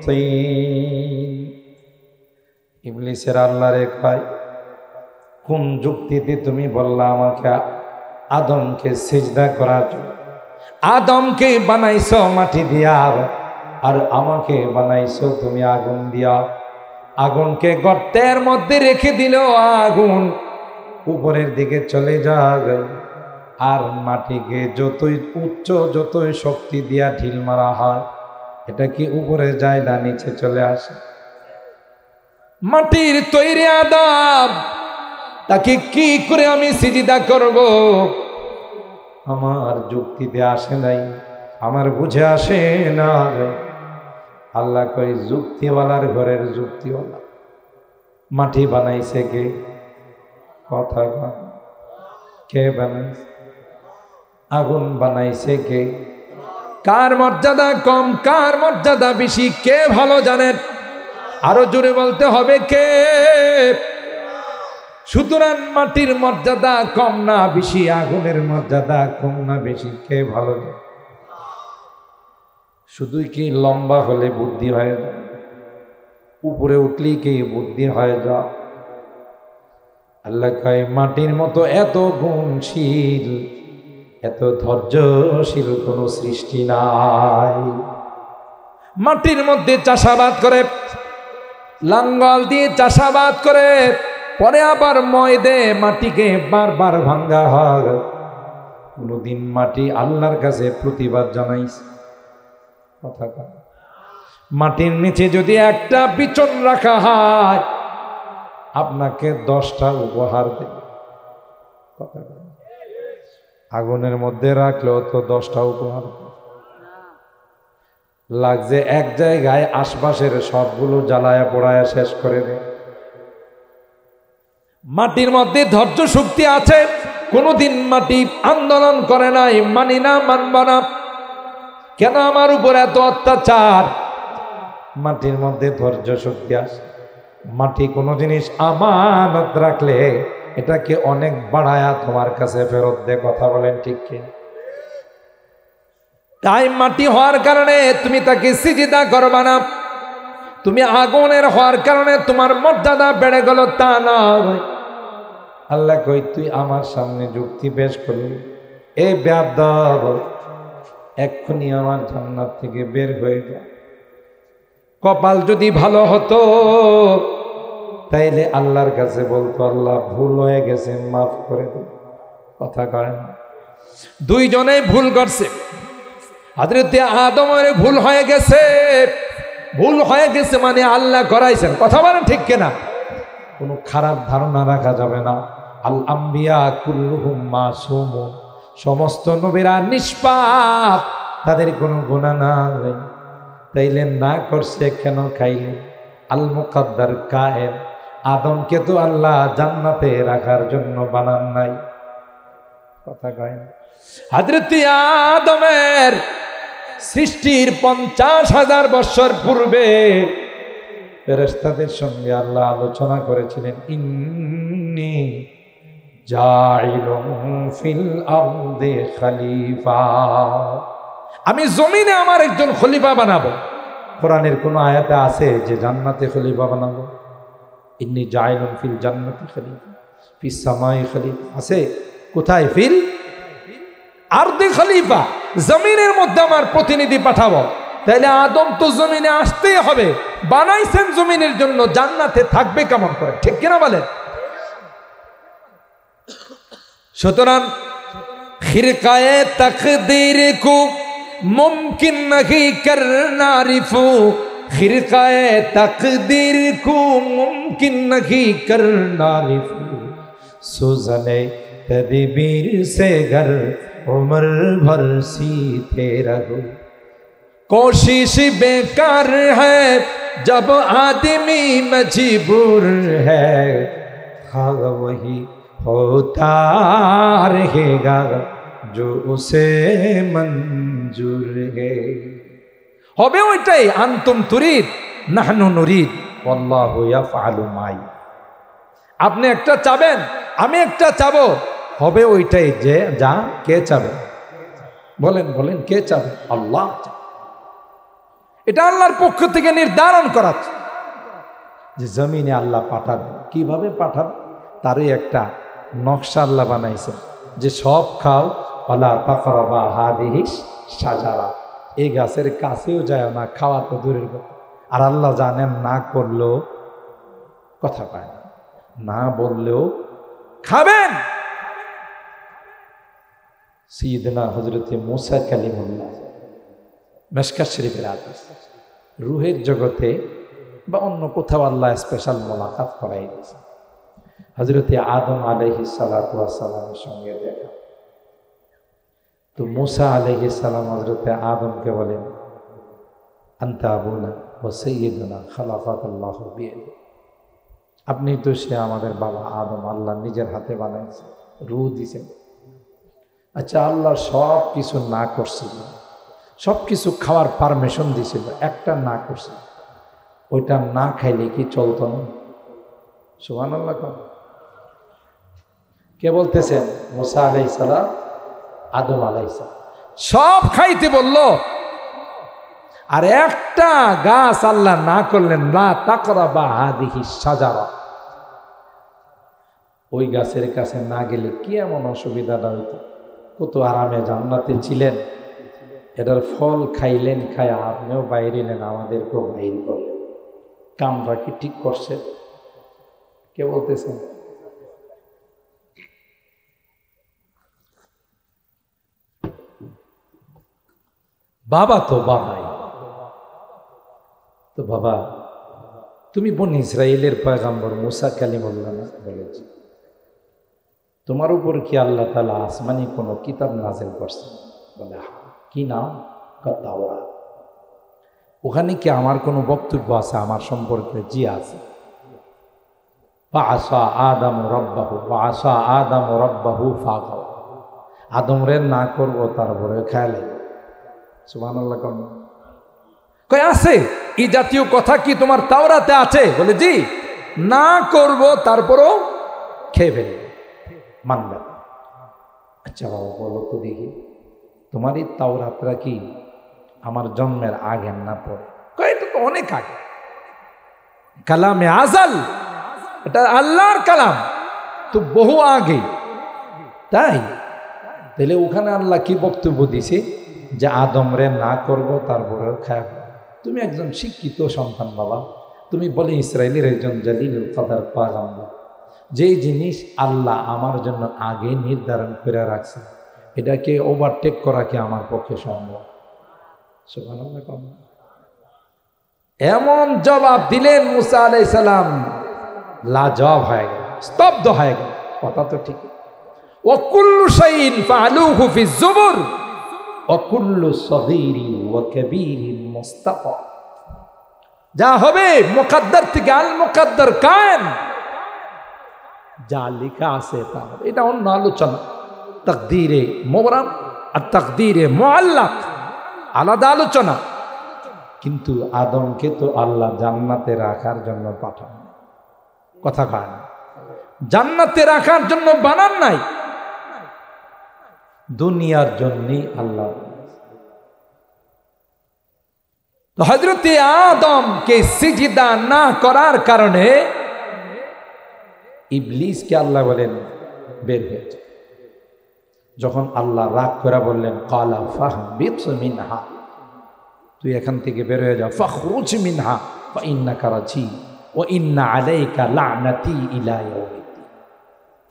তিন। ইবলিসের আল্লাহরে কয়, কোন যুক্তিতে তুমি বললা আমাকে আদমকে সিজদা করার জন্য? আদমকে বানাইছো মাটি দিয়া আর আমাকে বানাইছো তুমি আগুন দিয়া। আগুনকে গর্তের মধ্যে রেখে দিল, আগুন উপরের দিকে চলে যাবে, আর মাটিকে যতই উচ্চ যতই শক্তি দিয়া ঢিল মারা হয়, এটা কি উপরে যায় না নিচে চলে আসে? মাটির তৈরি আদম, তাকে কি করে আমি সিজদা করব? আমার যুক্তিতে আসে নাই, আমার বুঝে আসে না। আল্লাহ কই, যুক্তিওয়ালার ঘরের যুক্তিওয়ালা। মাটি বানাইছে কে? কথা কে বানাইছে? আগুন বানাইছে কে? কার মর্যাদা কম, কার মর্যাদা বেশি, কে ভালো জানেন? আরো জোরে বলতে হবে, কে? সুতরাং মাটির মর্যাদা কম না বেশি, আগুনের মর্যাদা কম না বেশি, কে ভালো জানে? শুধুই কি লম্বা হলে বুদ্ধি হয়ে যায়? উপরে উঠলেই কি বুদ্ধি হয়ে যায়? আল্লাহ কয়, মাটির মতো এত গুণশীল, এত ধৈর্যশীল কোন সৃষ্টি নাই। মাটির মধ্যে চাষাবাদ করে, লাঙ্গল দিয়ে চাষাবাদ করে, পরে আবার মই দে মাটিকে বারবার ভাঙ্গা হয়। কোনদিন মাটি আল্লাহর কাছে প্রতিবাদ জানাইছে? কথা কয়। মাটির নিচে যদি একটা বিচন রাখা হয়, আপনাকে 10টা উপহার দেবে। কথা কয়। আগুনের মধ্যে রাখলেও তো 10টা উপহার লাগছে, এক জায়গায় আশপাশের সবগুলো জ্বালায়া পোড়ায়া শেষ করে দেয়। মাটির মধ্যে ধৈর্য শক্তি আছে, কোনদিন মাটি আন্দোলন করে নাই, মানি না, মানব না। কেন আমার উপর এত অত্যাচার? মাটির মধ্যে ধৈর্য শক্তি আছে। মাটি কোনো জিনিস আমানত রাখলে এটাকে অনেক বাড়ায়া তোমার কাছে ফেরত দে। কথা বলেন ঠিক কি? তাই মাটি হওয়ার কারণে তুমি তাকে সিজদা করবা না। তুমি আগুনের হওয়ার কারণে তোমার মর্যাদা বেড়ে গেল, তা নয়। আল্লাহ কই, তুই আমার সামনে যুক্তি পেশ করলি, এ বেয়াদব, এক্ষুনি আমার জান্নাত থেকে বের হয়ে যা। কপাল যদি ভালো হতো তাইলে আল্লাহর কাছে বলতো, আল্লাহ ভুল হয়ে গেছে, মাফ করে দে। কথা কয় না? দুইজনেই ভুল করছে। হযরত আদমের ভুল হয়ে গেছে, ভুল হয়ে গেছে মানে আল্লাহ করাইছেন। কথা বলেন ঠিক কিনা? কোনো খারাপ ধারণা রাখা যাবে না। আল আম্বিয়া কুল্লুহুম মাসুমুন, সমস্ত নবীরা নিষ্পাপ, তাদের কোনো গুনাহ নাই। তাইলে না করছে কেন খাইলে? আল মুকাদ্দার কায়েম, আদমকে তো আল্লাহ জান্নাতে রাখার জন্য বানান নাই। কথা কয় না? হযরত আদমের সৃষ্টির 50,000 বছর পূর্বে ফেরেশতাদের সঙ্গে আল্লাহ আলোচনা করেছিলেন, ইন্নী জাইলুন ফিল আরদি খলিফা, আমি জমিনে আমার একজন খলিফা বানাবো। কোরআনের কোন আয়াতে আছে যে জান্নাতে খলিফা বানাবো? ইন্নী জাইলুন ফিল জান্নাতি খলিফা ফিস সামাই খলিফা আছে? কোথায়? ফিল আরদি খলিফা, জমিনের মধ্যে আমার প্রতিনিধি পাঠাবো। তাইলে আদম তো জমিনে আসতেই হবে, বানাইছেন জমিনের জন্য, জান্নাতে থাকবে কেমন করে? ঠিক কিনা বলেন? সুতরাং খিরকায়ে তাকদীর কো মুমকিন नहीं करना रिफू, খিরকায়ে তাকদীর কো মুমকিন नहीं करना रिफू, सुजने तदबीर से घर उम्र भर सीते रहो, कोशिश बेकार है जब आदमी मजबूर है, हाँ वही होता रहेगा जो उसे मंजूर है। হবে ওইটাই, আনতুম তুরিদ নাহনু নুরিদ আল্লাহু ইয়াফআলু মাই। আপনি একটা চাবেন, আমি একটা চাবো, হবে ওইটাই যে যা কে চাবে? বলেন বলেন, কে চাবে? আল্লাহ। এটা আল্লাহর পক্ষ থেকে নির্ধারণ করা যে জমিনে আল্লাহ পাঠাবে। কিভাবে পাঠাবে তারই একটা নকশা আল্লাহ বানাইছে, যে সব খাও, ওয়ালা তাকরাবা হাদিহি শাজারা, এই গাছের কাছেও যায় না, খাওয়া তো দূরের কথা। আর আল্লাহ জানেন না করলেও কথা পায় না, না বললেও খাবেন। সাইয়েদনা হযরত মুসা কালিমুল্লাহ, মিশকাত শরীফের হাদিস, রূহের জগতে বা অন্য কোথাও আল্লাহ স্পেশাল মোলাকাত করাই দিয়েছে। হযরত আদম আলাইহিস সালাতু ওয়াস সালামের সঙ্গে দেখা। তো মুসা আলাইহিস সালাম হযরত আদমকে বলেন, আনতা আবুনা ওয়া সাইয়্যিদুনা খালাকাকাল্লাহু বিয়াদি, আপনি তো সে আমাদের বাবা আদম, আল্লাহ নিজের হাতে বানাইছে, রূহ দিয়েছেন। আচ্ছা, আল্লাহ সব কিছু না করছিল, সব কিছু খাওয়ার পারমিশন দিয়েছিল, একটা না করছিল, ওইটা না খাইলে কি চলতো না? সুবহানাল্লাহ। কে বলতেছেন? মুসা আলাইহিস সালাম, আদম আলাইহিস সালাম। সব খাইতে বলল, আর একটা গাছ আল্লাহ না করলেন, লা তাকরাবা হাদিহি শাজারা, ওই গাছের কাছে না গেলে কি এমন অসুবিধাটা হইতো? কত আরামে জান্নাতে ছিলেন, এটার ফল খাইলেন, খায় আপনিও বাইরেলেন, আমাদেরকেও বাইর করলেন। কামরা কি ঠিক করছে? কে বলতেছেন? বাবা তো বাবাই তো। বাবা, তুমি বনি ইসরাইলের পয়গম্বর মুসা কালিমুল্লাহ বলেছি, তোমার উপর কি আল্লাহ তাআলা আসমানি কোনো কিতাব নাযিল করছেন? বলে কি নাম? তাওরাত। ওখানে কি আমার কোনো বক্তব্য আছে আমার সম্পর্কে? জি আছে। ফাআসা আদম রাব্বাহু ফাআসা আদম রাব্বাহু ফাগাওয়া, আদমরে না করব তারপরে খেয়ালে। সুবহানাল্লাহ। কয় আছে, এই জাতীয় কথা কি তোমার তাওরাতে আছে? বলে জি। না করব তারপরও খেয়ে ফেলে, মানবে। আচ্ছা বাবা বলো তো দেখি, তোমার এই তাওরাতটা কি আমার জন্মের আগে না পরে? কয় এটা তো অনেক আগে, কালামে আজাল, এটা আল্লাহর কালাম, তো বহু আগে। তাই তাহলে ওখানে আল্লাহ কি বক্তব্য দিছে? যে আদমরে না করব তারপরেও খায়। তুমি একজন শিক্ষিত সন্তান বাবা, তুমি বলে ইসরায়েলের একজন জালিলুল কদর পয়গম্বর, যেই জিনিস আল্লাহ আমার জন্য আগে নির্ধারণ করে রাখছে, এটাকে ওভারটেক করা কি আমার পক্ষে সম্ভব? সুবহানাল্লাহ। এমন জবাব দিলেন মুসা আলাইহিস সালাম, লাজবাব হয়ে গেল, স্তব্ধ হয়ে গেল। কথা তো ঠিক। ওয়া কুল্লু শাইইন ফাআলুহু ফি যুবুর ওয়া কুল্লু সগীরিন ওয়া কাবীরিন মুস্তাফা। যা হবে মুকদ্দর থেকে, আল মুকদ্দর কায়েম, যা লেখা আছে তা হবে। এটা অন্য আলোচনা। তাকদীরে মুবরাম আর তাকদীরে মুআল্লাক আলাদা আলোচনা। কিন্তু আদমকে তো আল্লাহ জান্নাতে রাখার জন্য পাঠান, কথা কয় না, জান্নাতে রাখার জন্য বানান নাই, দুনিয়ার জন্যই আল্লাহ। তো হযরতে আদমকে সিজদা না করার কারণে ইবলিসকে আল্লাহ বলেন বের হয়ে যা। যখন আল্লাহ রাগ করে বললেন ক্বালা ফাহবিত মিনহা, তুই এখান থেকে বের হয়ে যা, ফাখরুজ মিনহা ফাইন্নাকা রাজিম ওয়া ইন্না আলাইকা লা'নাতি ইলা ইয়াউমিদ্দিন।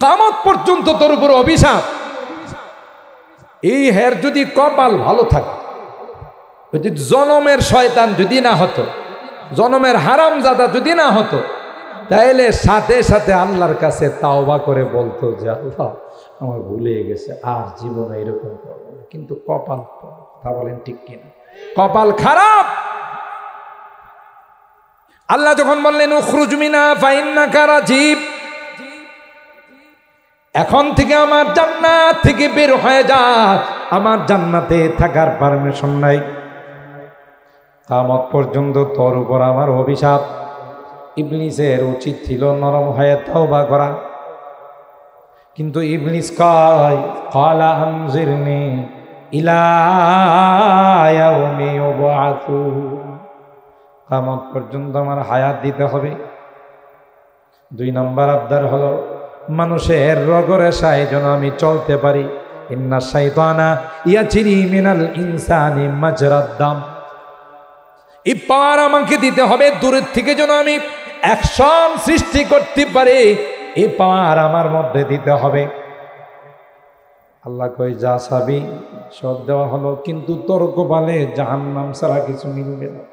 কিয়ামত পর্যন্ত তোর উপর অভিশাপ। এই হের যদি কপাল ভালো থাকে, যদি জনমের শয়তান যদি না হতো, জনমের হারামজাদা যদি না হতো, তাইলে সাথে সাথে আল্লাহর কাছে তাওবা করে বলতো যে আল্লাহ আমার ভুলে গেছে, আর জীবনে এরকম করব না। কিন্তু কপাল, কথা বলেন ঠিক কিনা, কপাল খারাপ। আল্লাহ যখন বললেন উখরুজ মিনহা ফাইন্নাকা রাজিম, এখন থেকে আমার জান্নাত থেকে বের হয়ে যা, আমার জান্নাতে থাকার পারমিশন নাই, কিয়ামত পর্যন্ত তোর উপর আমার অভিশাপ। ইবলিসের উচিত ছিল নরম হয়ে তওবা করা, কিন্তু ইবলিস কয় ক্বালা আনজিরনি ইলা ইয়াউমি ইউবআসুন, কিয়ামত পর্যন্ত আমার হায়াত দিতে হবে। 2 নম্বর আবদার হলো মানুষের রগরেশায় যেন আমি চলতে পারি। ইন্না শাইতানা ইয়াজরি মিনাল ইনসানি মাজরাদ দাম, এই পাওয়ার আমাকে দিতে হবে। দূরের থেকে যেন আমি অ্যাকশন সৃষ্টি করতে পারি, এই পাওয়ার আমার মধ্যে দিতে হবে। আল্লাহ কই যা চাবি সব দেওয়া হলো, কিন্তু তোর কপালে জাহান্নাম ছাড়া কিছু মিলবে না।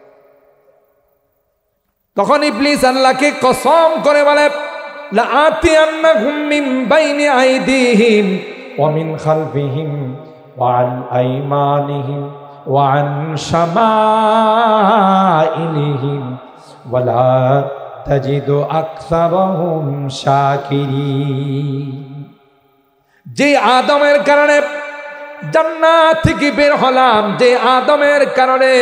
তখন ইবলিস আল্লাহকে কসম করে বলে লাআতিয়ান্নাহুম মিন বাইনি আইদিহিম ওয়া মিন খালফিহিম ওয়া আন আইমানিহিম ওয়া আন শামাইলিহিম ওয়া লা তাজিদু আকসারাহুম শাকিরিন। যে আদমের কারণে জান্নাত থেকে বের হলাম, যে আদমের কারণে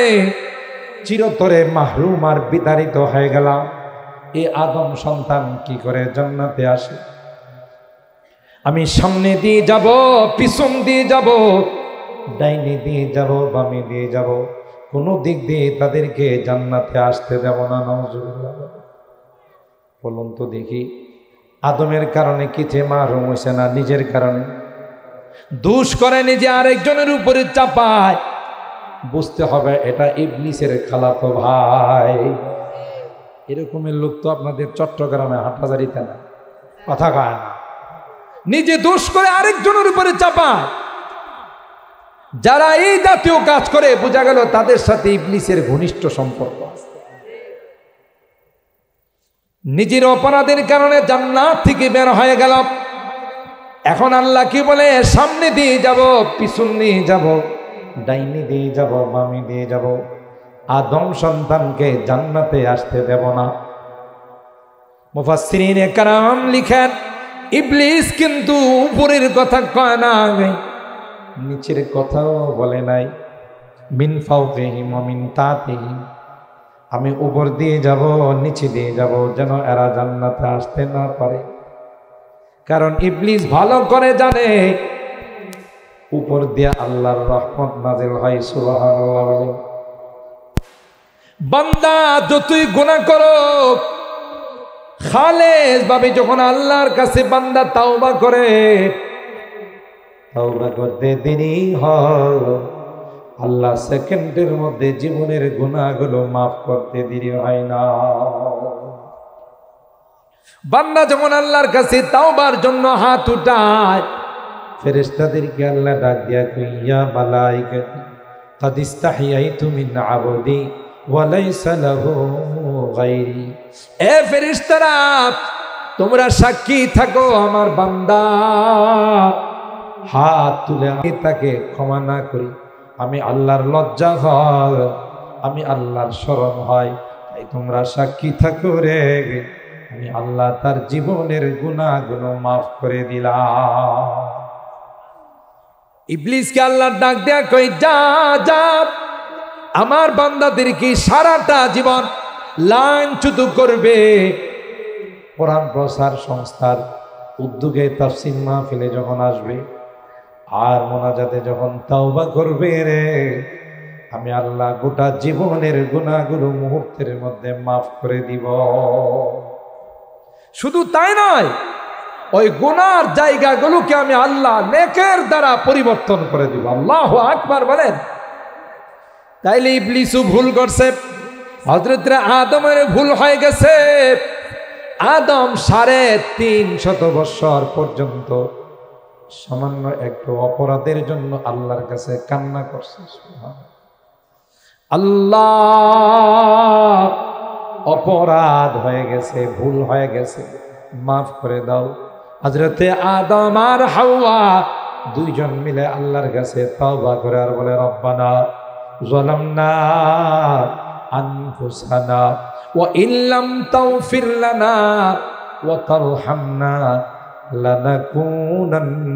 চিরতরে মাহরুম আর বিতাড়িত হয়ে গেলাম, এই আদম সন্তান কি করে জান্নাতে আসে? আমি সামনে দিয়ে যাব, পিছন দিয়ে যাব, ডাইনে দিয়ে যাব, বামে দিয়ে যাব, কোনো দিক দিয়ে তাদেরকে জান্নাতে আসতে দেব না। নাউজুবিল্লাহ। বলুন তো দেখি, আদমের কারণে কিছু মাহরুম হয়েছে না? নিজের কারণে দোষ করে নিজে আরেকজনের উপরে চাপায়। বুঝতে হবে এটা ইবলিসের খালাতো ভাই। এরকমের লোক তো আপনাদের চট্টগ্রামে হাটহাজারিতে না, কথা কয় না, নিজে দোষ করে আরেকজনের উপরে চাপায়। যারা এই জাতীয় কাজ করে বোঝা গেল তাদের সাথে ইবলিসের ঘনিষ্ঠ সম্পর্ক আছে। নিজের অপরাধের কারণে জান্নাত থেকে বের হয়ে গেল। এখন আল্লাহ কি বলে? সামনে দিয়ে যাব, পিছন দিয়ে যাব, ডাইনি দিয়ে যাব, বামে দিয়ে যাব, আদম সন্তানকে জান্নাতে আসতে দেব না। মুফাসসিরিনে কেরাম লিখেন ইবলিস কিন্তু উপরের কথা কয় না, নিচের কথাও বলে নাই। মিন ফাওকিহিম ওয়া মিন তাহতিহিম, আমি উপর দিয়ে যাব, নিচে দিয়ে যাব, যেন এরা জান্নাতে আসতে না পারে। কারণ ইবলিস ভালো করে জানে উপর দিয়ে আল্লাহর রহমত নাযিল হয়। সুবহানাল্লাহ। বান্দা যতই গুনাহ করো, খালেস ভাবে যখন আল্লাহর কাছে বান্দা তাওবা করে, তাওবা করতে দেরি হয়, আল্লাহ সেকেন্ডের মধ্যে জীবনের গুনাহগুলো মাফ করতে দেরি হয় না। বান্দা যখন আল্লাহর কাছে তাওবার জন্য হাত উঠায়, ফেরেশতাদেরকে আল্লাহ ডাক দিয়া কইয়া মালাইকা قد استحييت من عبدي وليس له غيري এ ফেরেশতারা তোমরা সাক্ষী থাকো আমার বান্দা হাত তুলে আমি তাকে ক্ষমা না করি আমি আল্লাহর লজ্জা হয় আমি আল্লাহর শরম হয় তাই তোমরা সাক্ষী থাকো রে আমি আল্লাহ তার জীবনের গুনাহগুলো মাফ করে দিলাম ইবলিসকে আল্লাহ ডাক দেয়া কই যা যা আমার বান্দাদেরকে সারাটা জীবন লাঞ্ছিত করবে কোরআন প্রচার সংস্থার উদ্যোগে তাফসীর মাহফিলে যখন আসবে আর মোনাজাতে যখন তাওবা করবে রে আমি আল্লাহ গোটা জীবনের গুনাহগুলো মুহূর্তের মধ্যে মাফ করে দিব শুধু তাই নয় ওই গুনার জায়গাগুলোকে আমি আল্লাহ নেকের দ্বারা পরিবর্তন করে দিব আল্লাহু আকবার বলেন তাইলে ইবলিসও ভুল করছে হযরত আদমের ভুল হয়ে গেছে আদম 350 বছর পর্যন্ত সামান্য একটু অপরাধের জন্য আল্লাহর কাছে কান্না করছে আল্লাহ অপরাধ হয়ে গেছে ভুল হয়ে গেছে মাফ করে দাও হযরত আদম আর হাওয়া দুইজন মিলে আল্লাহর কাছে তওবা করে আর বলে রব্বানা যালামনা আনফুসানা ওয়া ইল্লাম তাগফির লানা ওয়া তারহামনা লানাকুনান্না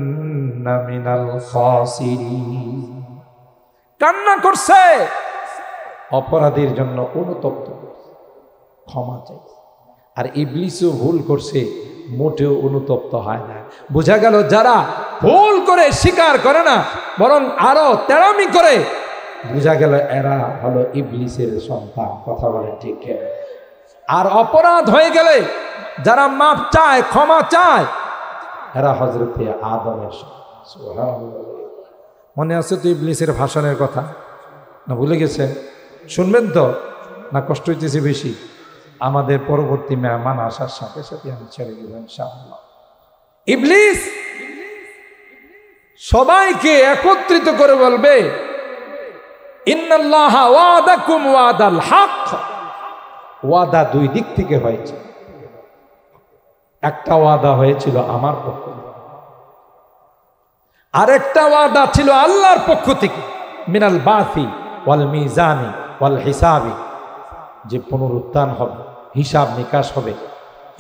মিনাল খাসিরিন কান্না করছে অপরাধীর জন্য অনুতপ্ত ক্ষমা চাই আর ইবলিসও ভুল করছে মোটেও অনুতপ্ত হয় না বোঝা গেল যারা ভুল করে স্বীকার করে না বরং আরো তেড়ামি করে বোঝা গেল এরা হলো ইবলিসের সন্তান কথা বলে ঠিক আর অপরাধ হয়ে গেলে যারা মাপ চায় ক্ষমা চায় এরা হযরতে আদমের সুবহানাল্লাহ মনে আছে তো ইবলিসের ভাষণের কথা না ভুলে গেছেন শুনবেন তো না কষ্ট হইতেছে বেশি আমাদের পরবর্তী মেহমান আসার সাথে সাথে আমি ছেড়ে দেব ইনশাআল্লাহ ইবলিস সবাইকে একত্রিত করে বলবে ইন্নাল্লাহা ওয়াদাকুম ওয়াদাল হক ওয়াদা দুই দিক থেকে হয়েছে একটা ওয়াদা হয়েছিল আমার পক্ষ থেকে আরেকটা ওয়াদা ছিল আল্লাহর পক্ষ থেকে মিনাল বাসি ওয়াল মিজানি ওয়াল হিসাবি যে পুনরুত্থান হবে হিসাব নিকাশ হবে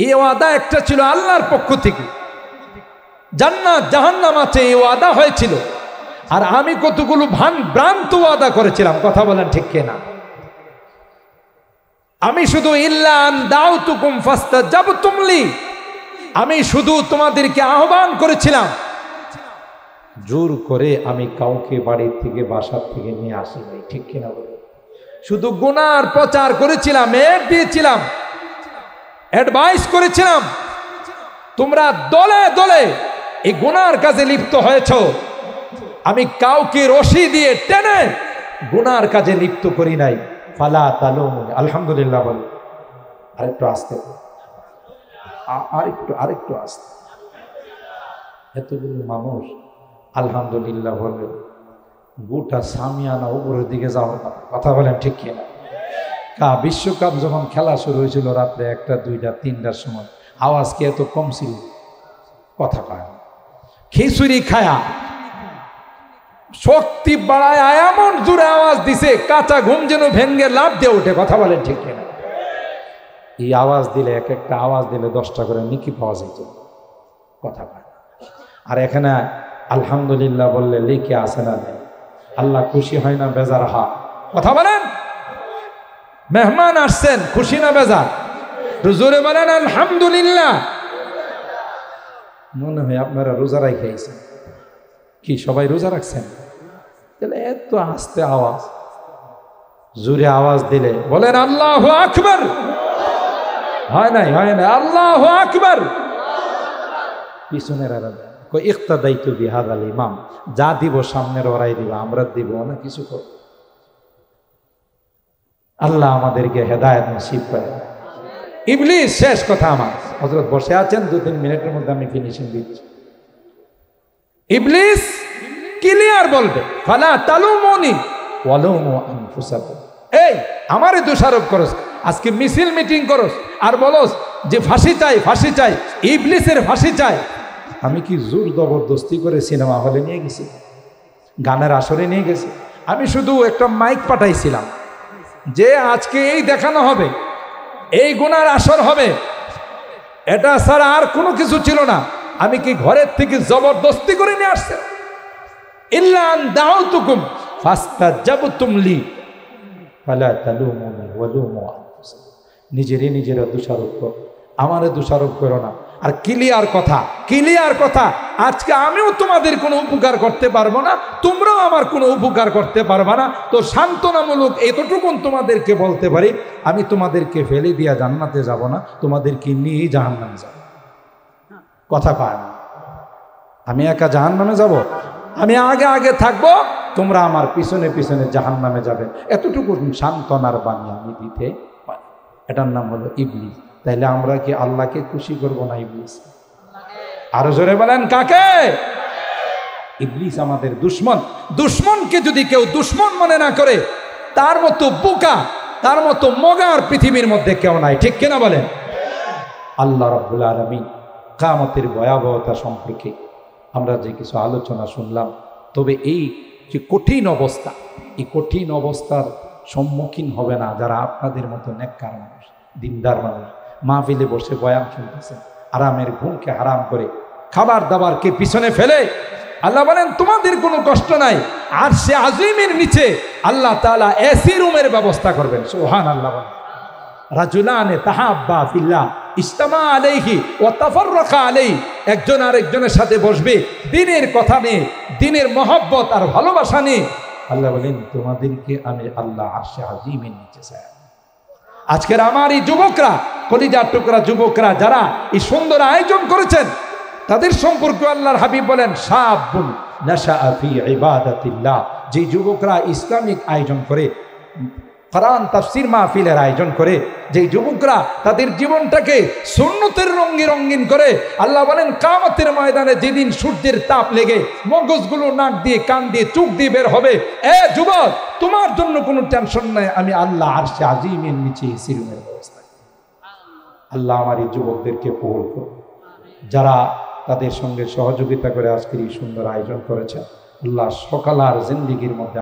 এই ওয়াদা একটা ছিল আল্লাহর পক্ষ থেকে জান্নাত জাহান্নাম আছে এই ওয়াদা হয়েছিল আর আমি কতগুলো ভ্রান্ত ওয়াদা করেছিলাম কথা বলেন ঠিক কিনা আমি শুধু ইল্লা আন দাউতুকুম ফাস্তাজাবতুম লি আমি শুধু তোমাদেরকে আহ্বান করেছিলাম জোর করে আমি কাউকে বাড়ি থেকে বাসা থেকে নিয়ে আসি নাই ঠিক কিনা বলে শুধু গুনার প্রচার করেছিলাম এড দিয়েছিলাম অ্যাডভাইস করেছিলাম তোমরা দলে দলে এই গুনার কাজে লিপ্ত হয়েছ আমি কাউকে রশি দিয়ে টেনে গুনার কাজে লিপ্ত করি নাই ফালা তালুমুনি আলহামদুলিল্লাহ বল আরেকটু আস্তে আরেকটু আস্তে এতগুলো মানুষ আলহামদুলিল্লাহ বলে গোটা সামিয়ানা উপরের দিকে যাওয়ার কথা বলেন ঠিক কিনা বিশ্বকাপ যখন খেলা শুরু হয়েছিল রাত্রে 1টা 2টা 3টার সময় আওয়াজ কি এত কম ছিল কথা কয় খিচুড়ি খায়া শক্তি বাড়ায় এমন জোরে আওয়াজ দিছে কাঁচা ঘুম যেন ভেঙ্গে লাফ দিয়ে ওঠে কথা বলেন ঠিক কিনা এই আওয়াজ দিলে এক একটা আওয়াজ দিলে 10টা করে নিকি পাওয়া যেত কথা কয় আর এখানে আলহামদুলিল্লাহ বললে লিখে আসে না আল্লাহ খুশি হয় না বেজার হয় কথা বলেন মেহমান আসছেন খুশি না বেজার জোরে বলেন আলহামদুলিল্লাহ মনে হয় আপনারা রোজা রাখেছেন কি সবাই রোজা রাখছেন তাহলে এত আস্তে আওয়াজ জোরে আওয়াজ দিলে বলেন আল্লাহু আকবার হয় নাই আল্লাহু আকবার পিছনের আলাদা ইক্তাদাইতু বিহাদাল ইমাম যা দিব সামনের ওরাই দিব আমরা দিব না কিছু করব আল্লাহ আমাদেরকে হেদায়েত নসিব করে ইবলিস শেষ কথা আমার হযরত বসে আছেন 2-3 মিনিটের মধ্যে আমি ফিনিশিং দিচ্ছি ইবলিস ক্লিয়ার বলবে ফালা তালুমুনি ওয়ালুমু আনফুসাকুম। এই আমারে দোষারোপ করস, আজকে মিছিল মিটিং করস আর বলস যে ফাঁসি চাই, ফাঁসি চাই, ইবলিসের ফাঁসি চাই। আমি কি জোর জবরদস্তি করে সিনেমা হলে নিয়ে গেছি, গানের আসরে নিয়ে গেছি? আমি শুধু একটা মাইক পাঠাইছিলাম যে আজকে এই দেখানো হবে, এই গুনার আসর হবে, এটা ছাড়া আর কোনো কিছু ছিল না। আমি কি ঘরের থেকে জবরদস্তি করে নিয়ে আসছি? ইল্লা আন দাউতুকুম ফাস্তাজাবতুম লি ফালা তালুমুনি ওয়ালুমু আনফুসাকুম। নিজেরই নিজেরা দোষারোপ করো, আমারে দোষারোপ করো না। আর ক্লিয়ার কথা, ক্লিয়ার কথা, আজকে আমিও তোমাদের কোনো উপকার করতে পারবো না, তোমরাও আমার কোনো উপকার করতে পারবা না। তো সান্ত্বনামূলক এতটুকুন তোমাদেরকে বলতে পারি, আমি তোমাদেরকে ফেলে দিয়া জান্নাতে যাব না, তোমাদেরকে নিয়ে জাহান্নামে যাব। কথা পায় না, আমি একা জাহান্নামে যাব? আমি আগে আগে থাকবো, তোমরা আমার পিছনে পিছনে জাহান্নামে যাবে। এতটুকু সান্ত্বনার বাণী আমি দিতে পারি। এটার নাম হলো ইবলিস। তাইলে আমরা কি আল্লাহকে খুশি করব না ইবলিস? আরো জোরে বলেন কাকে? ইবলিস আমাদের দুশ্মন। দুশ্মনকে যদি কেউ দুশ্মন মনে না করে, তার মতো বোকা, তার মতো মগার পৃথিবীর মধ্যে কেউ নাই। ঠিক কিনা বলেন? আল্লাহ রাব্বুল আলামিন কিয়ামতের ভয়াবহতা সম্পর্কে আমরা যে কিছু আলোচনা শুনলাম, তবে এই যে কঠিন অবস্থা, এই কঠিন অবস্থার সম্মুখীন হবে না যারা আপনাদের মতো নেককার মানুষ, দিনদার মানুষ, মাহফিলে বসে বয়ান শুনতেছেন, আরামের ঘুমকে হারাম করে খাবার দাবারকে পিছনে ফেলে। আল্লাহ বলেন তোমাদের কোনো কষ্ট নাই, আর সে আজিমের নিচে আল্লাহ তাআলা এসি রুমের ব্যবস্থা করবেন। সুবহানাল্লাহ। রাজুলানে তাহাব্বা ফিল্লাহ ইজতামা আলাইহি ওয়া তাফাররাকা আলাইহি, একজন আরেকজনের সাথে বসবে দ্বীনের কথা নিয়ে, দ্বীনের মহব্বত আর ভালোবাসা নিয়ে। আল্লাহ বলেন তোমাদেরকে আমি আল্লাহ আরশে আজিমের নিচে চাই। আজকের আমার এই যুবকরা, কলিজার টুকরা যুবকরা যারা এই সুন্দর আয়োজন করেছেন, তাদের সম্পর্কে আল্লাহর হাবিব বলেন শাবুন নাশাআ ফি ইবাদাতিল্লাহ। যে যুবকরা ইসলামিক আয়োজন করে, কোরআন তাফসীর মাহফিলের আয়োজন করে, যে যুবকরা তাদের জীবনটাকে সুন্নতের রঙে রঙিন করে, আল্লাহ বলেন কিয়ামতের ময়দানে যেদিন সূর্যের তাপ লেগে মগজগুলো নাক দিয়ে, কান দিয়ে, চোখ দিয়ে বের হবে, এ যুবক তোমার জন্য কোনো টেনশন নাই, আমি আল্লাহ আরশে আজিমের নিচে এসি রুমের ব্যবস্থা। আল্লাহ আমার এই যুবকদেরকে কবুল করুন, যারা তাদের সঙ্গে সহযোগিতা করে আজকের এই সুন্দর আয়োজন করেছেন। আল্লাহ সকালার জিন্দেগির মধ্যে